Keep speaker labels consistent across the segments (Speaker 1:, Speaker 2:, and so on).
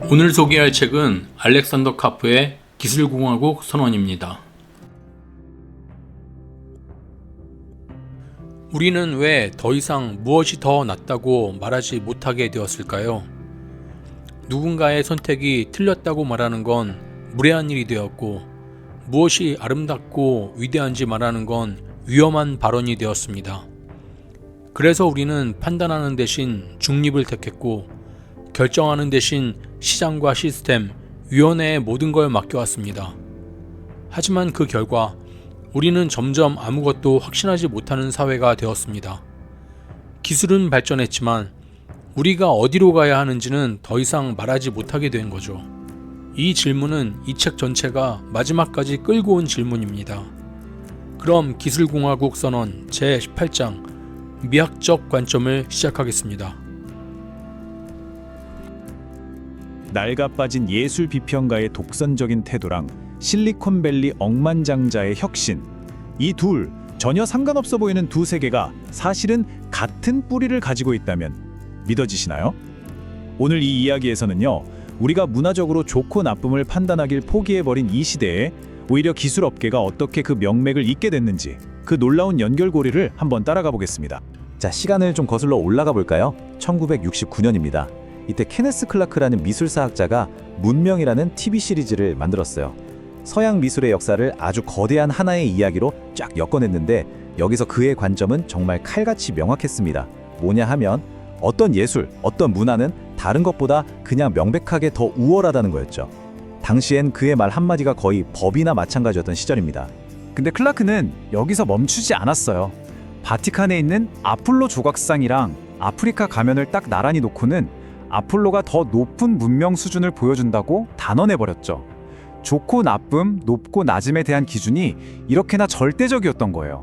Speaker 1: 오늘 소개할 책은 알렉산더 카프의 기술공화국 선언입니다. 우리는 왜 더 이상 무엇이 더 낫다고 말하지 못하게 되었을까요? 누군가의 선택이 틀렸다고 말하는 건 무례한 일이 되었고, 무엇이 아름답고 위대한지 말하는 건 위험한 발언이 되었습니다. 그래서 우리는 판단하는 대신 중립을 택했고, 결정하는 대신 시장과 시스템, 위원회에 모든 걸 맡겨왔습니다. 하지만 그 결과 우리는 점점 아무것도 확신하지 못하는 사회가 되었습니다. 기술은 발전했지만 우리가 어디로 가야 하는지는 더 이상 말하지 못하게 된 거죠. 이 질문은 이 책 전체가 마지막까지 끌고 온 질문입니다. 그럼 기술공화국 선언 제18장 미학적 관점을 시작하겠습니다.
Speaker 2: 낡아빠진 예술 비평가의 독선적인 태도랑 실리콘밸리 억만장자의 혁신, 이 둘 전혀 상관없어 보이는 두 세계가 사실은 같은 뿌리를 가지고 있다면 믿어지시나요? 오늘 이 이야기에서는요, 우리가 문화적으로 좋고 나쁨을 판단하길 포기해버린 이 시대에 오히려 기술업계가 어떻게 그 명맥을 잇게 됐는지, 그 놀라운 연결고리를 한번 따라가 보겠습니다.
Speaker 3: 자, 시간을 좀 거슬러 올라가 볼까요? 1969년입니다. 이때 케네스 클라크라는 미술사학자가 문명이라는 TV 시리즈를 만들었어요. 서양 미술의 역사를 아주 거대한 하나의 이야기로 쫙 엮어냈는데, 여기서 그의 관점은 정말 칼같이 명확했습니다. 뭐냐 하면 어떤 예술, 어떤 문화는 다른 것보다 그냥 명백하게 더 우월하다는 거였죠. 당시엔 그의 말 한마디가 거의 법이나 마찬가지였던 시절입니다.
Speaker 2: 근데 클라크는 여기서 멈추지 않았어요. 바티칸에 있는 아폴로 조각상이랑 아프리카 가면을 딱 나란히 놓고는 아폴로가 더 높은 문명 수준을 보여준다고 단언해버렸죠. 좋고 나쁨, 높고 낮음에 대한 기준이 이렇게나 절대적이었던 거예요.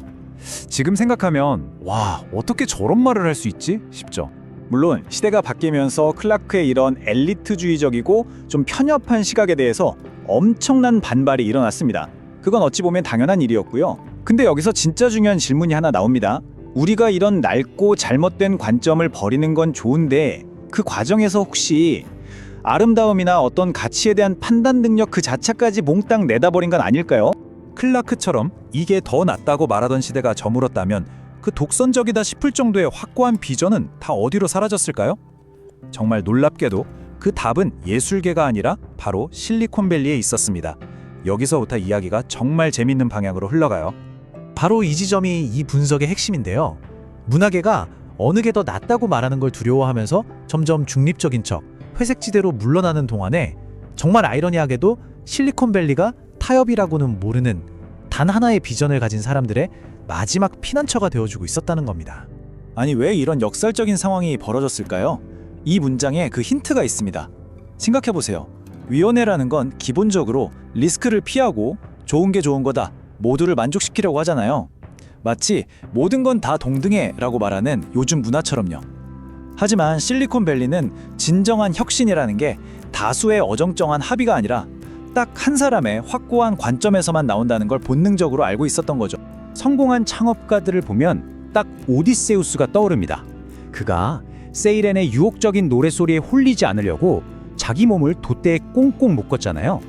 Speaker 2: 지금 생각하면 와, 어떻게 저런 말을 할 수 있지? 싶죠. 물론 시대가 바뀌면서 클라크의 이런 엘리트주의적이고 좀 편협한 시각에 대해서 엄청난 반발이 일어났습니다. 그건 어찌 보면 당연한 일이었고요. 근데 여기서 진짜 중요한 질문이 하나 나옵니다. 우리가 이런 낡고 잘못된 관점을 버리는 건 좋은데, 그 과정에서 혹시 아름다움이나 어떤 가치에 대한 판단 능력 그 자체까지 몽땅 내다버린 건 아닐까요?
Speaker 4: 클라크처럼 이게 더 낫다고 말하던 시대가 저물었다면 그 독선적이다 싶을 정도의 확고한 비전은 다 어디로 사라졌을까요? 정말 놀랍게도 그 답은 예술계가 아니라 바로 실리콘밸리에 있었습니다. 여기서부터 이야기가 정말 재밌는 방향으로 흘러가요.
Speaker 5: 바로 이 지점이 이 분석의 핵심인데요. 문화계가 어느 게 더 낫다고 말하는 걸 두려워하면서 점점 중립적인 척, 회색지대로 물러나는 동안에 정말 아이러니하게도 실리콘밸리가 타협이라고는 모르는 단 하나의 비전을 가진 사람들의 마지막 피난처가 되어주고 있었다는 겁니다.
Speaker 2: 아니, 왜 이런 역설적인 상황이 벌어졌을까요? 이 문장에 그 힌트가 있습니다. 생각해보세요. 위원회라는 건 기본적으로 리스크를 피하고 좋은 게 좋은 거다, 모두를 만족시키려고 하잖아요. 마치 모든 건 다 동등해라고 말하는 요즘 문화처럼요. 하지만 실리콘밸리는 진정한 혁신이라는 게 다수의 어정쩡한 합의가 아니라 딱 한 사람의 확고한 관점에서만 나온다는 걸 본능적으로 알고 있었던 거죠. 성공한 창업가들을 보면 딱 오디세우스가 떠오릅니다. 그가 세이렌의 유혹적인 노래소리에 홀리지 않으려고 자기 몸을 돛대에 꽁꽁 묶었잖아요.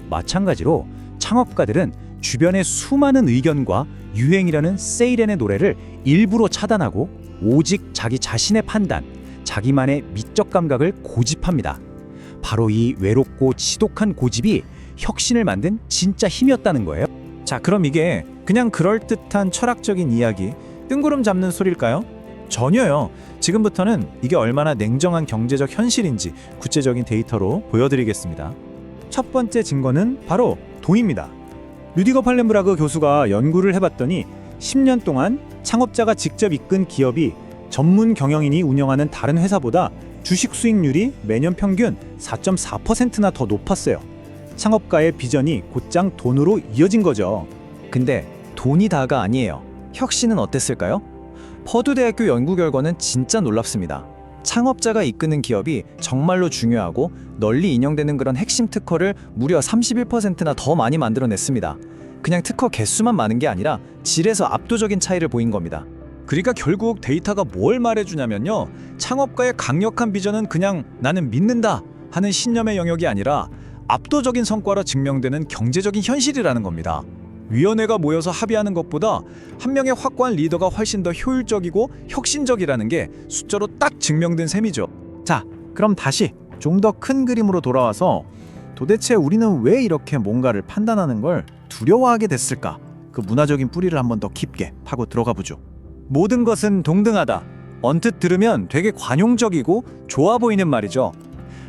Speaker 2: 마찬가지로 창업가들은 주변의 수많은 의견과 유행이라는 세이렌의 노래를 일부러 차단하고 오직 자기 자신의 판단, 자기만의 미적 감각을 고집합니다. 바로 이 외롭고 지독한 고집이 혁신을 만든 진짜 힘이었다는 거예요. 자, 그럼 이게 그냥 그럴듯한 철학적인 이야기, 뜬구름 잡는 소리일까요? 전혀요. 지금부터는 이게 얼마나 냉정한 경제적 현실인지 구체적인 데이터로 보여드리겠습니다. 첫 번째 증거는 바로 돈입니다. 르디거 팔렌브라그 교수가 연구를 해봤더니 10년 동안 창업자가 직접 이끈 기업이 전문 경영인이 운영하는 다른 회사보다 주식 수익률이 매년 평균 4.4%나 더 높았어요. 창업가의 비전이 곧장 돈으로 이어진 거죠. 근데 돈이 다가 아니에요. 혁신은 어땠을까요? 퍼두 대학교 연구 결과는 진짜 놀랍습니다. 창업자가 이끄는 기업이 정말로 중요하고 널리 인용되는 그런 핵심 특허를 무려 31%나 더 많이 만들어냈습니다. 그냥 특허 개수만 많은 게 아니라 질에서 압도적인 차이를 보인 겁니다.
Speaker 4: 그러니까 결국 데이터가 뭘 말해주냐면요. 창업가의 강력한 비전은 그냥 나는 믿는다 하는 신념의 영역이 아니라 압도적인 성과로 증명되는 경제적인 현실이라는 겁니다. 위원회가 모여서 합의하는 것보다 한 명의 확고한 리더가 훨씬 더 효율적이고 혁신적이라는 게 숫자로 딱 증명된 셈이죠.
Speaker 5: 자, 그럼 다시 좀 더 큰 그림으로 돌아와서 도대체 우리는 왜 이렇게 뭔가를 판단하는 걸 두려워하게 됐을까? 그 문화적인 뿌리를 한번 더 깊게 파고 들어가 보죠.
Speaker 2: 모든 것은 동등하다. 언뜻 들으면 되게 관용적이고 좋아 보이는 말이죠.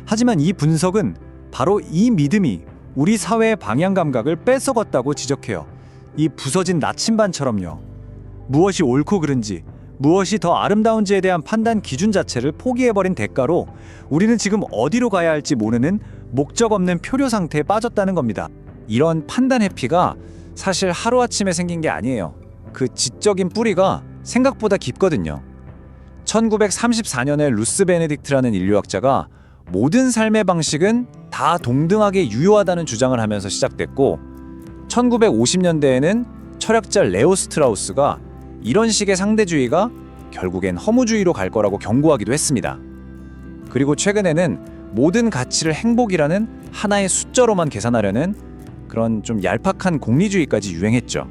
Speaker 2: 하지만 이 분석은 바로 이 믿음이 우리 사회의 방향 감각을 뺏어갔다고 지적해요. 이 부서진 나침반처럼요. 무엇이 옳고 그른지, 무엇이 더 아름다운지에 대한 판단 기준 자체를 포기해버린 대가로 우리는 지금 어디로 가야 할지 모르는 목적 없는 표류 상태에 빠졌다는 겁니다. 이런 판단 회피가 사실 하루아침에 생긴 게 아니에요. 그 지적인 뿌리가 생각보다 깊거든요. 1934년에 루스 베네딕트라는 인류학자가 모든 삶의 방식은 다 동등하게 유효하다는 주장을 하면서 시작됐고, 1950년대에는 철학자 레오 스트라우스가 이런 식의 상대주의가 결국엔 허무주의로 갈 거라고 경고하기도 했습니다. 그리고 최근에는 모든 가치를 행복이라는 하나의 숫자로만 계산하려는 그런 좀 얄팍한 공리주의까지 유행했죠.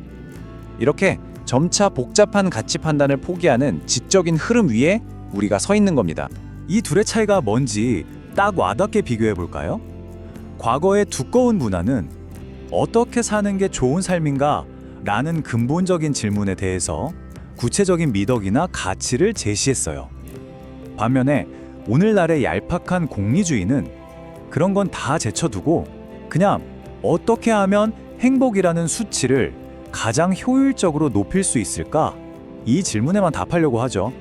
Speaker 2: 이렇게 점차 복잡한 가치 판단을 포기하는 지적인 흐름 위에 우리가 서 있는 겁니다.
Speaker 4: 이 둘의 차이가 뭔지 딱 와닿게 비교해 볼까요? 과거의 두꺼운 문화는 어떻게 사는 게 좋은 삶인가? 라는 근본적인 질문에 대해서 구체적인 미덕이나 가치를 제시했어요. 반면에 오늘날의 얄팍한 공리주의는 그런 건 다 제쳐두고 그냥 어떻게 하면 행복이라는 수치를 가장 효율적으로 높일 수 있을까? 이 질문에만 답하려고 하죠.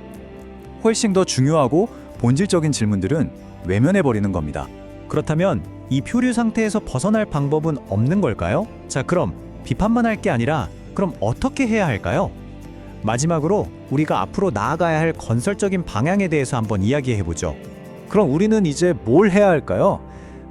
Speaker 4: 훨씬 더 중요하고 본질적인 질문들은 외면해버리는 겁니다.
Speaker 5: 그렇다면 이 표류 상태에서 벗어날 방법은 없는 걸까요? 자, 그럼 비판만 할 게 아니라 그럼 어떻게 해야 할까요? 마지막으로 우리가 앞으로 나아가야 할 건설적인 방향에 대해서 한번 이야기해보죠.
Speaker 2: 그럼 우리는 이제 뭘 해야 할까요?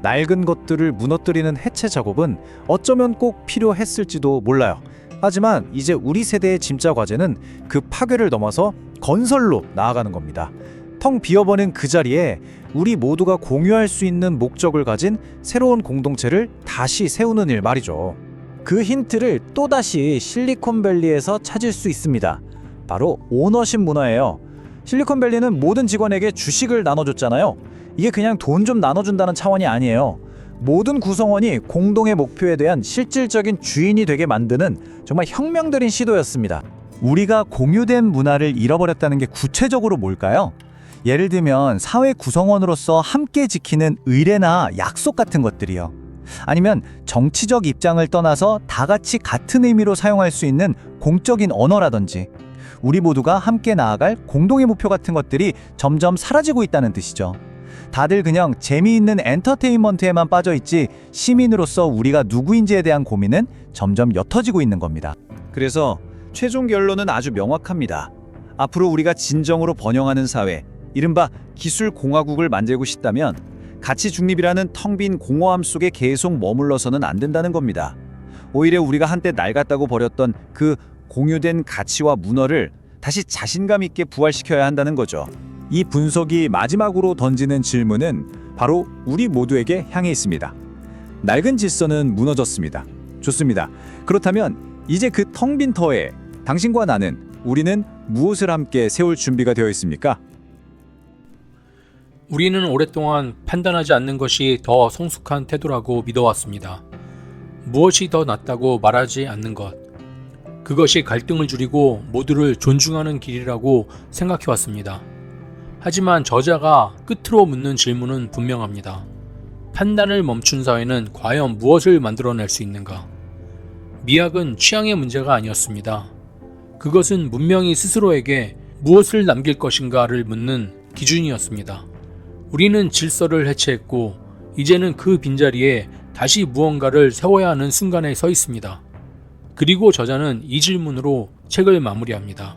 Speaker 2: 낡은 것들을 무너뜨리는 해체 작업은 어쩌면 꼭 필요했을지도 몰라요. 하지만 이제 우리 세대의 진짜 과제는 그 파괴를 넘어서 건설로 나아가는 겁니다. 텅 비어버린 그 자리에 우리 모두가 공유할 수 있는 목적을 가진 새로운 공동체를 다시 세우는 일 말이죠. 그 힌트를 또다시 실리콘밸리에서 찾을 수 있습니다. 바로 오너십 문화예요. 실리콘밸리는 모든 직원에게 주식을 나눠줬잖아요. 이게 그냥 돈 좀 나눠준다는 차원이 아니에요. 모든 구성원이 공동의 목표에 대한 실질적인 주인이 되게 만드는 정말 혁명적인 시도였습니다. 우리가 공유된 문화를 잃어버렸다는 게 구체적으로 뭘까요? 예를 들면 사회 구성원으로서 함께 지키는 의례나 약속 같은 것들이요. 아니면 정치적 입장을 떠나서 다 같이 같은 의미로 사용할 수 있는 공적인 언어라든지 우리 모두가 함께 나아갈 공동의 목표 같은 것들이 점점 사라지고 있다는 뜻이죠. 다들 그냥 재미있는 엔터테인먼트에만 빠져있지 시민으로서 우리가 누구인지에 대한 고민은 점점 옅어지고 있는 겁니다. 그래서 최종 결론은 아주 명확합니다. 앞으로 우리가 진정으로 번영하는 사회, 이른바 기술공화국을 만들고 싶다면 가치 중립이라는 텅 빈 공허함 속에 계속 머물러서는 안 된다는 겁니다. 오히려 우리가 한때 낡았다고 버렸던 그 공유된 가치와 문화를 다시 자신감 있게 부활시켜야 한다는 거죠. 이 분석이 마지막으로 던지는 질문은 바로 우리 모두에게 향해 있습니다. 낡은 질서는 무너졌습니다. 좋습니다. 그렇다면 이제 그 텅 빈 터에 당신과 나는, 우리는 무엇을 함께 세울 준비가 되어 있습니까?
Speaker 1: 우리는 오랫동안 판단하지 않는 것이 더 성숙한 태도라고 믿어왔습니다. 무엇이 더 낫다고 말하지 않는 것. 그것이 갈등을 줄이고 모두를 존중하는 길이라고 생각해왔습니다. 하지만 저자가 끝으로 묻는 질문은 분명합니다. 판단을 멈춘 사회는 과연 무엇을 만들어낼 수 있는가? 미학은 취향의 문제가 아니었습니다. 그것은 문명이 스스로에게 무엇을 남길 것인가를 묻는 기준이었습니다. 우리는 질서를 해체했고 이제는 그 빈자리에 다시 무언가를 세워야 하는 순간에 서 있습니다. 그리고 저자는 이 질문으로 책을 마무리합니다.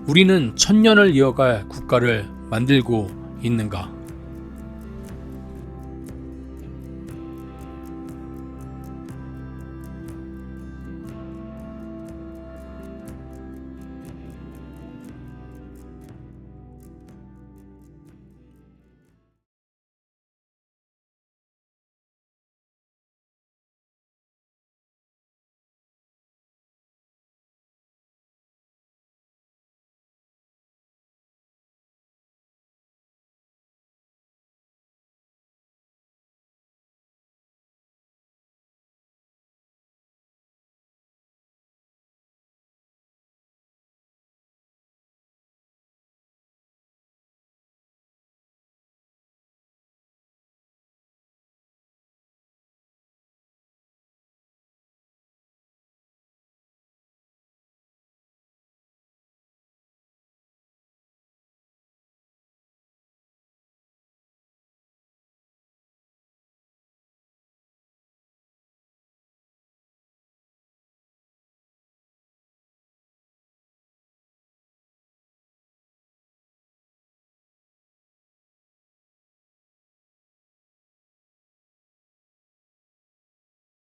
Speaker 1: 우리는 천년을 이어갈 국가를 만들고 있는가?